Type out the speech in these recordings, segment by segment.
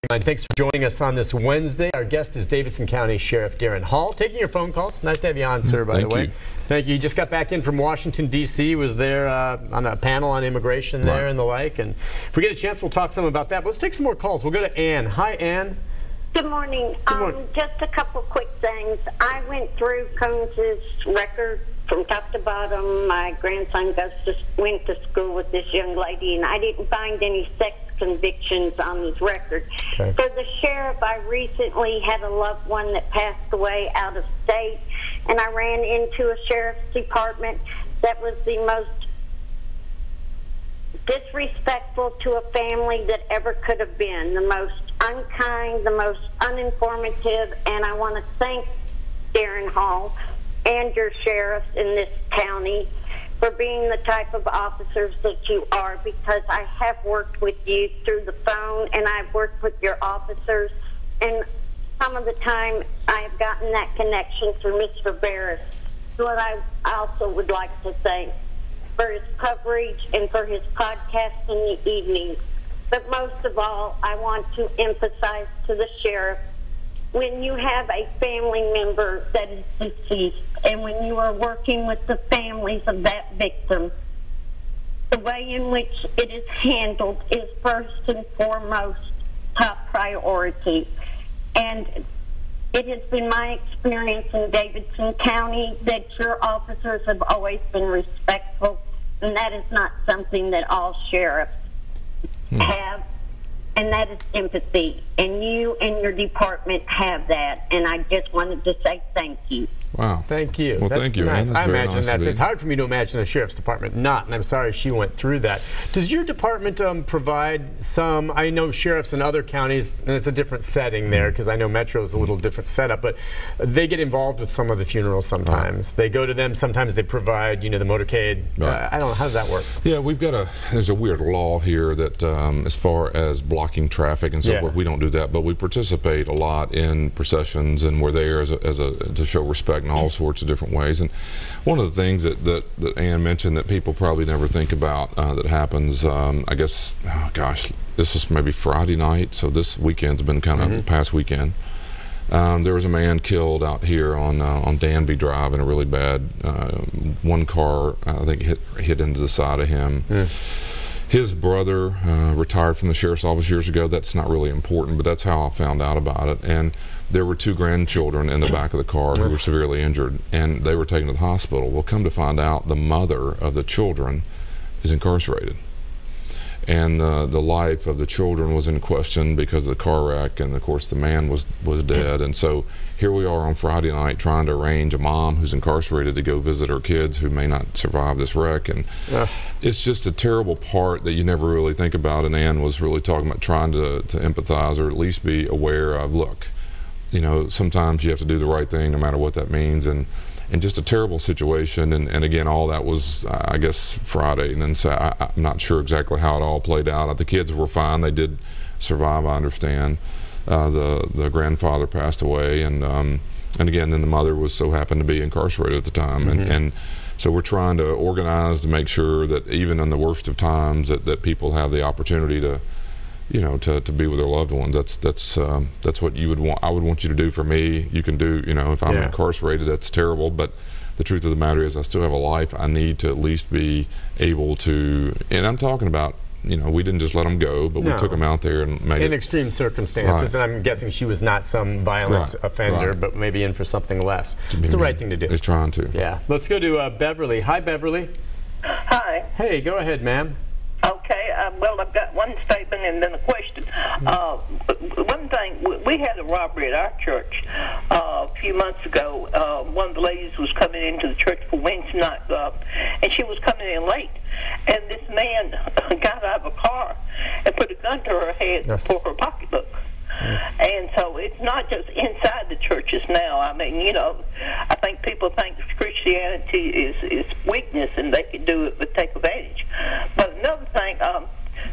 MorningLine. Thanks for joining us on this Wednesday. Our guest is Davidson County Sheriff Daron Hall. Taking your phone calls. Nice to have you on, sir, by the way. Thank you. You just got back in from Washington, D.C. Was there on a panel on immigration there and the like. And if we get a chance, we'll talk some about that. But let's take some more calls. We'll go to Ann. Hi, Ann. Good morning. Just a couple quick things. I went through Combs' record from top to bottom. My grandson went to school with this young lady, and I didn't find any sex convictions on his record. Okay. For the sheriff, I recently had a loved one that passed away out of state, and I ran into a sheriff's department that was the most disrespectful to a family that ever could have been, the most unkind, the most uninformative, and I want to thank Daron Hall and your sheriffs in this county for being the type of officers that you are, because I have worked with you through the phone and I've worked with your officers, and some of the time I have gotten that connection through Mr. Beres, who I also would like to thank for his coverage and for his podcast in the evenings. But most of all, I want to emphasize to the sheriff, when you have a family member that is deceased and when you are working with the families of that victim, the way in which it is handled is first and foremost top priority. And it has been my experience in Davidson County that your officers have always been respectful, and that is not something that all sheriffs have, and that is empathy. And you and your department have that, and I just wanted to say thank you. Wow. Thank you. Well, that's thank you. Nice. I imagine nice it's hard for me to imagine a sheriff's department not, and I'm sorry she went through that. Does your department provide some, I know sheriffs in other counties, and it's a different setting there, because I know Metro is a little different setup, but they get involved with some of the funerals sometimes. They go to them, sometimes they provide, you know, the motorcade. I don't know, how does that work? Yeah, we've got there's a weird law here that as far as blocking traffic and so forth, we don't do that, but we participate a lot in processions, and we're there to show respect in all sorts of different ways. And one of the things that Ann mentioned that people probably never think about that happens, I guess, oh gosh, this was maybe Friday night, so this weekend's been kind of the past weekend. There was a man killed out here on Danby Drive in a really bad, one car I think hit into the side of him. His brother retired from the sheriff's office years ago. That's not really important, but that's how I found out about it. And there were two grandchildren in the back of the car who were severely injured, and they were taken to the hospital. Well, come to find out, the mother of the children is incarcerated. And the life of the children was in question because of the car wreck, and of course the man was dead. And so here we are on Friday night trying to arrange a mom who's incarcerated to go visit her kids who may not survive this wreck. And it's just a terrible part that you never really think about. And Ann was really talking about trying to empathize, or at least be aware of, look, you know, sometimes you have to do the right thing no matter what that means. And just a terrible situation, and again, all that was, I guess, Friday, and then so I'm not sure exactly how it all played out. The kids were fine; they did survive, I understand. The grandfather passed away, and again, then the mother was so happened to be incarcerated at the time, and so we're trying to organize to make sure that even in the worst of times, that people have the opportunity to, you know, to be with their loved ones. That's what you would want. I would want you to do for me. You can do, you know, if I'm incarcerated, that's terrible. But the truth of the matter is, I still have a life. I need to at least be able to. And I'm talking about, you know, we didn't just let them go, but we took them out there and made in extreme circumstances. And I'm guessing she was not some violent offender, but maybe in for something less. It's the right thing to do. He's trying to. Yeah. Let's go to Beverly. Hi, Beverly. Hi. Hey, go ahead, ma'am. Okay, well, I've got one statement and then a question. One thing, we had a robbery at our church a few months ago. One of the ladies was coming into the church for Wednesday night, and she was coming in late. And this man got out of a car and put a gun to her head for her pocketbook. And so it's not just inside the churches now. I mean, you know, I think people think Christianity is weakness and they can do it but take advantage. But another thing,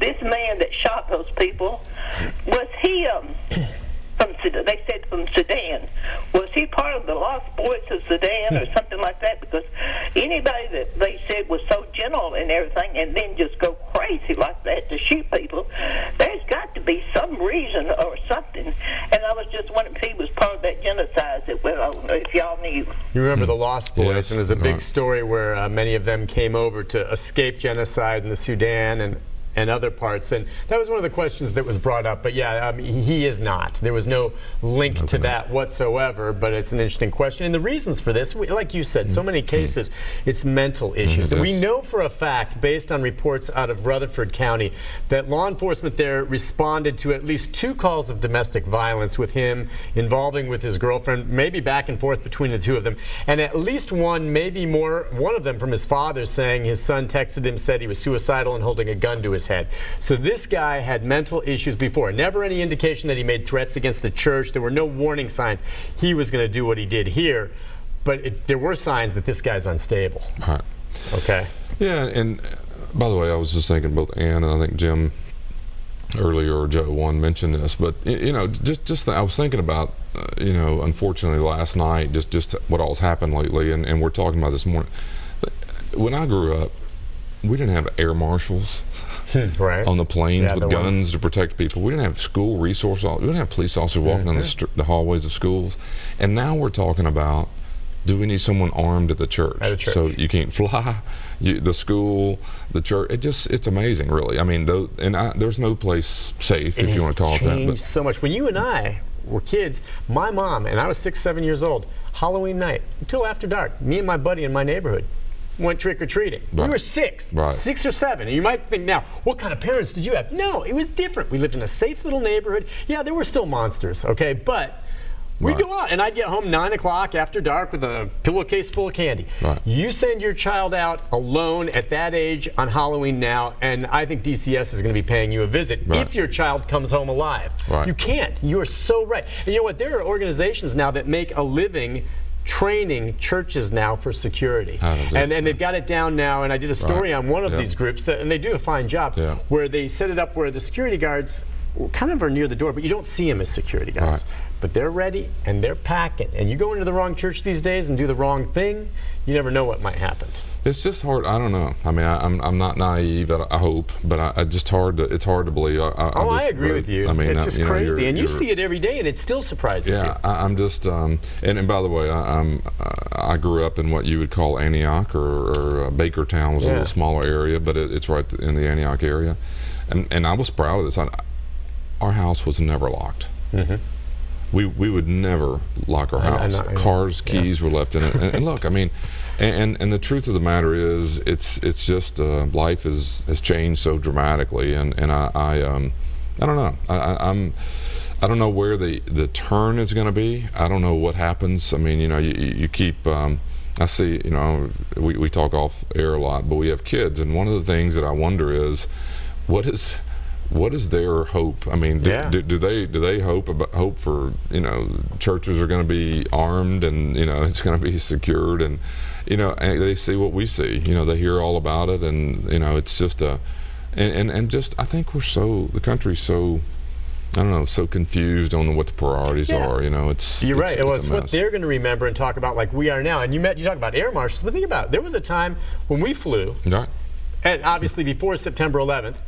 this man that shot those people, was he from they said from Sudan. Was he part of the Lost Boys of Sudan or something like that? Because anybody that they said was so gentle and everything, and then just go crazy like that to shoot people, there's got to be some reason or something. And I was just wondering if he was part of that genocide that went on, if y'all knew. You remember the Lost Boys? Yes. And it was a big story where many of them came over to escape genocide in the Sudan and other parts, and that was one of the questions that was brought up. But yeah, he is not. There was no link to that whatsoever, but it's an interesting question. And the reasons for this, like you said, so many cases, it's mental issues. And we know for a fact, based on reports out of Rutherford County, that law enforcement there responded to at least 2 calls of domestic violence with him involving with his girlfriend, maybe back and forth between the 2 of them, and at least one, maybe more, one of them from his father, saying his son texted him, said he was suicidal and holding a gun to his head. So this guy had mental issues before. Never any indication that he made threats against the church. There were no warning signs he was going to do what he did here. But there were signs that this guy's unstable. Right. Okay. Yeah, and by the way, I was just thinking both Ann and I think Jim earlier, or Joe one mentioned this, but you know, I was thinking about you know, unfortunately last night, just what all's happened lately, and we're talking about this morning. When I grew up, we didn't have air marshals right. on the planes with guns to protect people. We didn't have school resource. We didn't have police officers walking down the hallways of schools. And now we're talking about, do we need someone armed at the church? At a church. So you can't fly. The school, the church. It's amazing, really. I mean, there's no place safe, if you want to call it that. But so much. When you and I were kids, my mom, and I was 6, 7 years old, Halloween night until after dark, me and my buddy in my neighborhood went trick-or-treating. Right. We were 6, right. 6 or 7. And you might think now, what kind of parents did you have? No, it was different. We lived in a safe little neighborhood. Yeah, there were still monsters, okay, but we'd go out, and I'd get home 9 o'clock after dark with a pillowcase full of candy. Right. You send your child out alone at that age on Halloween now, and I think DCS is going to be paying you a visit if your child comes home alive. Right. You can't. You are so right. And you know what? There are organizations now that make a living training churches now for security, and they've got it down now. And I did a story on one of these groups, and they do a fine job, where they set it up where the security guards kind of are near the door, but you don't see them as security guards. But they're ready and they're packing. And you go into the wrong church these days and do the wrong thing, you never know what might happen. It's just hard. I don't know. I mean, I'm not naive. I hope, but it's hard to believe. I agree with you. I mean, it's just crazy, and you see it every day, and it still surprises you. Yeah, I'm just. And by the way, I grew up in what you would call Antioch or Bakertown was a little smaller area, but it's right in the Antioch area, and I was proud of this. Our house was never locked. We would never lock our house. Cars, keys were left in it. And look, I mean, and the truth of the matter is, it's just life has changed so dramatically, and I don't know. I don't know where the turn is going to be. I don't know what happens. I mean, you know, you keep. I see. You know, we talk off air a lot, but we have kids, and one of the things that I wonder is, what is their hope? I mean, do they hope for, you know, churches are going to be armed and, you know, it's going to be secured, and, you know, and they see what we see, you know, they hear all about it, and, you know, it's just and just I think the country's so, I don't know, so confused on what the priorities are. You know, you're right. It's what they're going to remember and talk about like we are now. And you talk about air marshals, but think about it. There was a time when we flew, and obviously before September 11th.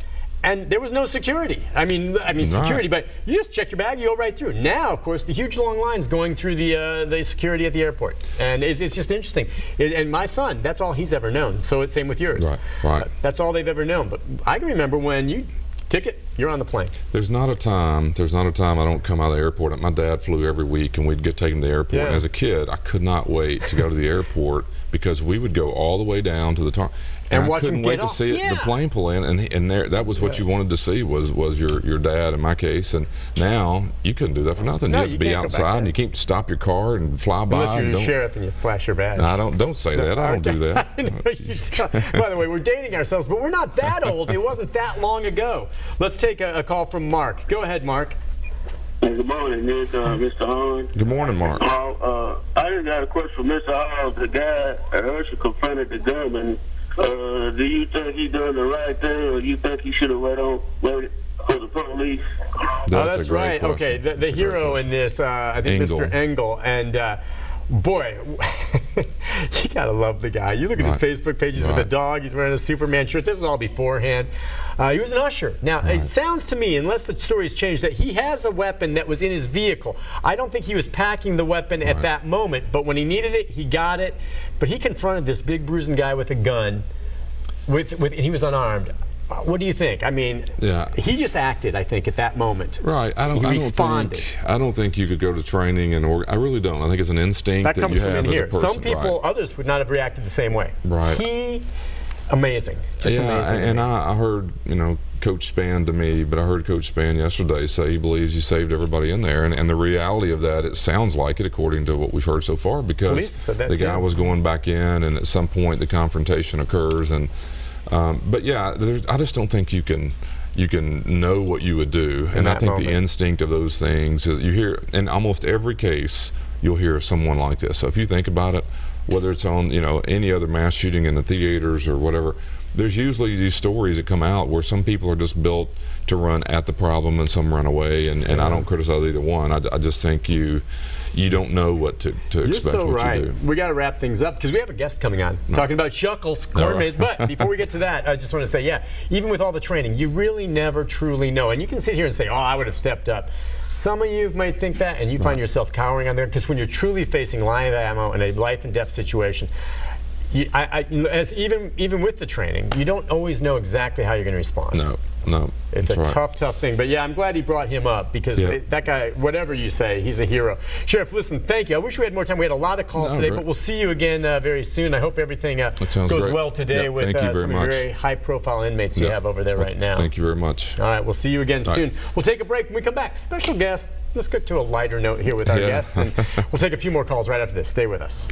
And there was no security. I mean security, but you just check your bag, you go right through. Now, of course, the huge long lines going through the security at the airport, and it's just interesting. And my son, that's all he's ever known. So it's same with yours. Right. That's all they've ever known. But I can remember when you ticket, you're on the plane. There's not a time I don't come out of the airport. My dad flew every week, and we'd get taken to the airport. And as a kid, I could not wait to go to the airport because we would go all the way down to the tarmac. And I couldn't wait to see the plane pull in, and that was what you wanted to see was your dad in my case. And now you couldn't do that for nothing. No, you have to be outside, and you can't stop your car and fly by. Unless you're the sheriff and you flash your badge. No, don't say that. I don't do that. I know you don't. By the way, we're dating ourselves, but we're not that old. It wasn't that long ago. Let's take a call from Mark. Go ahead, Mark. Good morning, Mr. Hahn. Good morning, Mark. I just got a question for Mr. Hall. The guy Herschel confronted the gunman. Do you think he done the right thing, or you think he should have waited for for the police. That's right. Okay, the hero in this, I think Mr. Engel, and boy, you gotta love the guy. You look at his Facebook page, he's with a dog, he's wearing a Superman shirt. This is all beforehand. He was an usher. Now, it sounds to me, unless the story's changed, that he has a weapon that was in his vehicle. I don't think he was packing the weapon at that moment, but when he needed it, he got it. But he confronted this big bruising guy with a gun, and he was unarmed. What do you think? I mean, he just acted, I think, at that moment. Right. I don't think you could go to training and I really don't. I think it's an instinct that comes you from have in here. as a person. Some people, others would not have reacted the same way. Right. Amazing. Just amazing. And I heard, Coach Spann to me, but I heard Coach Spann yesterday say he believes he saved everybody in there. And the reality of that, it sounds like it, according to what we've heard so far, because the guy was going back in, and at some point the confrontation occurs. And but yeah, I just don't think you can know what you would do. And I think the instinct of those things, you hear in almost every case, you'll hear of someone like this. So if you think about it, whether it's on any other mass shooting in the theaters or whatever, there's usually these stories that come out where some people are just built to run at the problem and some run away, and I don't criticize either one. I just think you don't know what to expect. You're so right. You do. We got to wrap things up because we have a guest coming on talking about Shuckles, corn-maze. But before we get to that, I just want to say, even with all the training, you really never truly know. And you can sit here and say, oh, I would have stepped up. Some of you might think that, and you find yourself cowering on there, because when you're truly facing live ammo in a life and death situation, even with the training, you don't always know exactly how you're going to respond. No. It's a tough thing. But yeah, I'm glad he brought him up, because that guy, whatever you say, he's a hero. Sheriff, listen, thank you. I wish we had more time. We had a lot of calls today, but we'll see you again very soon. I hope everything goes well today with some of the very high-profile inmates you have over there right now. Thank you very much. All right, we'll see you again soon. We'll take a break. When we come back, special guest. Let's get to a lighter note here with our guests, and we'll take a few more calls right after this. Stay with us.